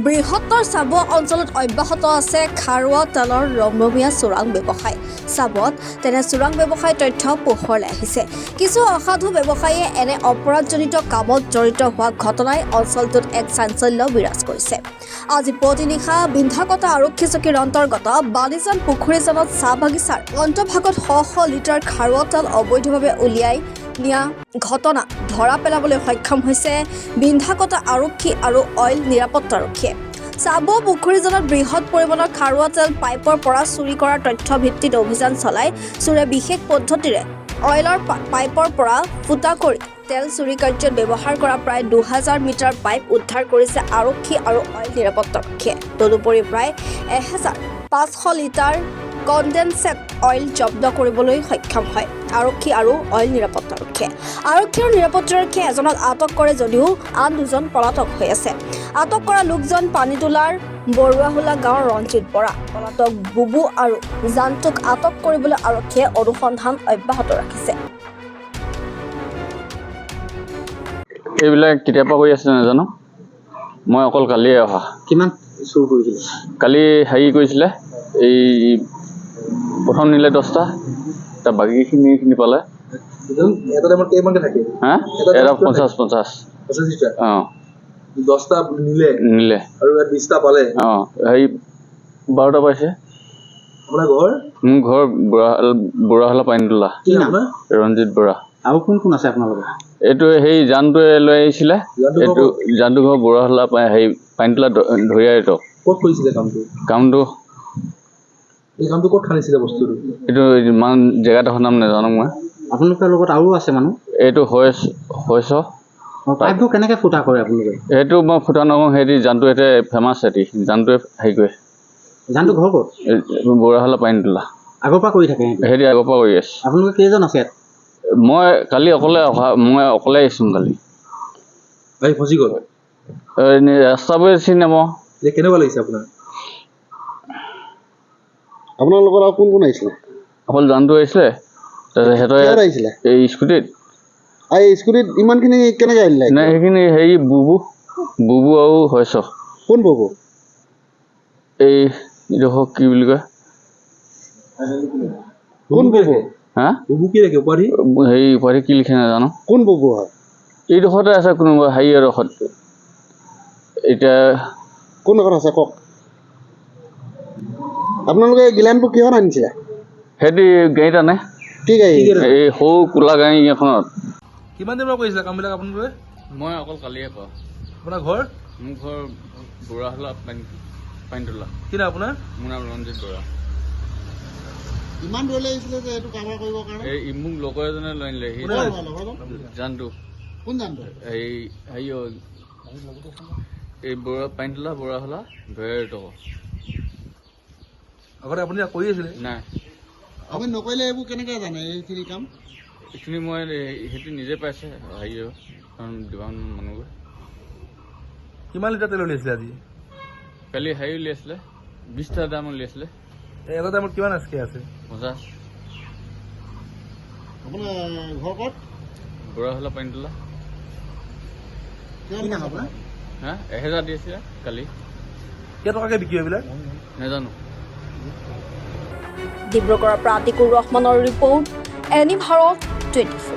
বৃহত্তৰ চাবুৱা অঞ্চলত অব্যাহত আছে খাৰুৱা তেলৰ ৰমৰমীয়া চোৰাং ব্যৱসায়। চাবুৱাত তেনে চোৰাং ব্যৱসায় তথ্য পোহৰলৈ আহিছে। কিছু অসাধু ব্যৱসায়ীয়ে এনে অপৰাধজনিত কামত জড়িত হোৱা ঘটনাই অঞ্চলটোত এক চাঞ্চল্য বিৰাজ কৰিছে। আজি পুৱতি নিশা বিন্ধাকটা আৰক্ষী চকীৰ অন্তৰ্গত বালিজান পুখুৰীজানত চাহ বাগিচাৰ অন্তভাগত শ শ লিটাৰ খাৰুৱা তেল অবৈধভাৱে উলিয়াই নিয়া ঘটনা ধৰা পেলাবলৈ সক্ষম হৈছে বিন্ধাকটা আৰক্ষী আৰু অইল নিৰাপত্তাৰক্ষীয়ে। চাবুৱা পুখুৰীজানত বৃহৎ পৰিমাণৰ খাৰুৱা তেল পাইপৰ পৰা চুৰি কৰাৰ তথ্য ভিত্তিত অভিযান চলাই চোৰে বিশেষ পদ্ধতিৰে অইলৰ পাইপৰ পৰা ফুটা কৰি তেল চুৰি কাৰ্যত ব্যৱহাৰ কৰা প্ৰায় 2000 মিটাৰ পাইপ উদ্ধাৰ কৰিছে আৰক্ষী আৰু অইল নিৰাপত্তাৰক্ষীয়ে। তদুপৰি প্ৰায় 1500 লিটাৰ কনডেনছেট অইল জব্দ কৰিবলৈ সক্ষম হয় আৰক্ষী আৰু অইল নিৰাপত্তাৰক্ষীয়ে। আৰক্ষী আৰু নিৰাপত্তাৰক্ষীয়ে এজনক আটক কৰে যদিও আন দুজন পলাতক হৈ আছে। আটক কৰা লোকজন পানীতোলাৰ বৰুৱাহোলা গাঁৱৰ ৰঞ্জিত বৰা। পলাতক বুবু আৰু জানটোক আটক কৰিবলৈ আৰক্ষীয়ে অনুসন্ধান অব্যাহত ৰাখিছে। এইবিলাক কেতিয়াৰ পৰা কৰি আছে নাজানো, মই অকল কালিয়ে অহা। কিমান চুৰ কৰিছিলে? কালি হেৰি কৰিছিলে, এই প্ৰথম নিলে 10টা, তাৰ বাকীখিনি পালে। এটা টাইমত কেইমানকে থাকে? হা, এটা 50 লিটাৰ। অঁ 10টা নিলে আৰু 20টা পালে। অঁ হেৰি 12টা পাইছে। আপোনাৰ ঘৰ? মোৰ ঘৰ বুঢ়াহোলা পানীতোলা। কি নাম? ৰঞ্জিত বৰা। আৰু কোন কোন আছে আপোনালোকৰ? এইটো সেই জানটোৱে লৈ আহিছিলে, এইটো জানটো ঘৰ বুঢ়াহোলা হেৰি পানীতোলা ধৰিয়াইতো। ক'ত কৰিছিলে কামটো? এই কামটো ক'ত খান্দিছিলে বস্তুটো? এইটো ইমান জেগাডোখৰ নাম নাজানো মই। আপোনালোকৰ লগত আৰু আছে মানুহ? এইটো হৈছ পাইপবোৰ কেনেকৈ ফুটা কৰে আপোনালোকে? সেইটো মই ফুটা নকওঁ, সিহঁতি জানটো এতিয়া ফেমাছ, সিহঁতি জানটোৱে হেৰি কৰে। জানটো ঘৰ ক'ত? বুঢ়াহোলা পানীতোলা। আগৰ পৰা কৰি থাকে সিহঁতি আগৰ পৰা কৰি আছে। আপোনালোকে কেইজন আছে ইয়াত? মই কালি অকলে আহিছোঁ কালি। ফচি গ'ল? ৰাস্তাবোৰে চিনি নাপাওঁ। কেনেকুৱা লাগিছে আপোনাৰ? আপোনাৰ লগত আৰু কোন কোন আহিছিলে? অকল জানটো আহিছিলে, তাৰপিছত সিহঁতৰ আহিছিলে এই স্কুটিত। এই স্কুটিত ইমানখিনি কেনেকৈ আহিলে? নাই, সেইখিনি হেৰি বুবু আৰু হৈছ। কোন বুবু? এই এইডোখৰ কি বুলি কয়? কোন বুবু? হা, বুবু কি ৰাখে উপাধি? হেৰি উপাধি কি লিখে নাজানো। কোন বুবু হয়? এইডোখৰতে আছে কোনোবা হেৰি এডোখৰত। এতিয়া কোন ডোখৰত আছে কওক? আপোনালোকে গিলানবোৰ কিহত আনিছিলে? সিহঁতি গাড়ীত আনে। কি গাড়ী? এই সৰু কোলা গাড়ী এখনত। কিমান দিনৰ কৰিছিলে কামবিলাক আপোনালোকে? মই অকল কালিয়ে কৰা। আপোনাৰ ঘৰ? মোৰ ঘৰ বুঢ়াহোলা পানীতোলা। কি নাম আপোনাৰ? মোৰ নাম ৰঞ্জিত বৰা। ইমান দূৰলৈ আহিছিলে যে এইটো কাম কৰিবৰ কাৰণে? এই মোক লগৰ এজনে লৈ আনিলে, জানটো। কোন জানটো? হেৰি এই পানীতোলা বুঢ়াহোলা ধৰিয়াইতো। আগতে আপুনি কৰি আছিলে? নাই, আপুনি নকৰিলে এইবোৰ কেনেকৈ জানে এইখিনি কাম? এইখিনি মই সিহঁতি নিজে পাইছে, হেৰি দিবান মানুহবোৰে। কিমান লিটাৰ তেল উলিয়াইছিলে আজি? কালি হেৰি উলিয়াইছিলে, 20টা দাম উলিয়াইছিলে। এটা টাইমত কিমান আছে? 50। আপোনাৰ ঘৰ ক'ত? বুঢ়াহোলা পানীতোলা। কি নাম আপোনাৰ? হা, 1000 দিছিলে কালি। কেইটকাকৈ বিক্ৰী এইবিলাক? নাজানো। ডিব্ৰুগড়ৰ পৰা আতিকুৰ ৰহমানৰ ৰিপৰ্ট, এনি ভাৰত 24।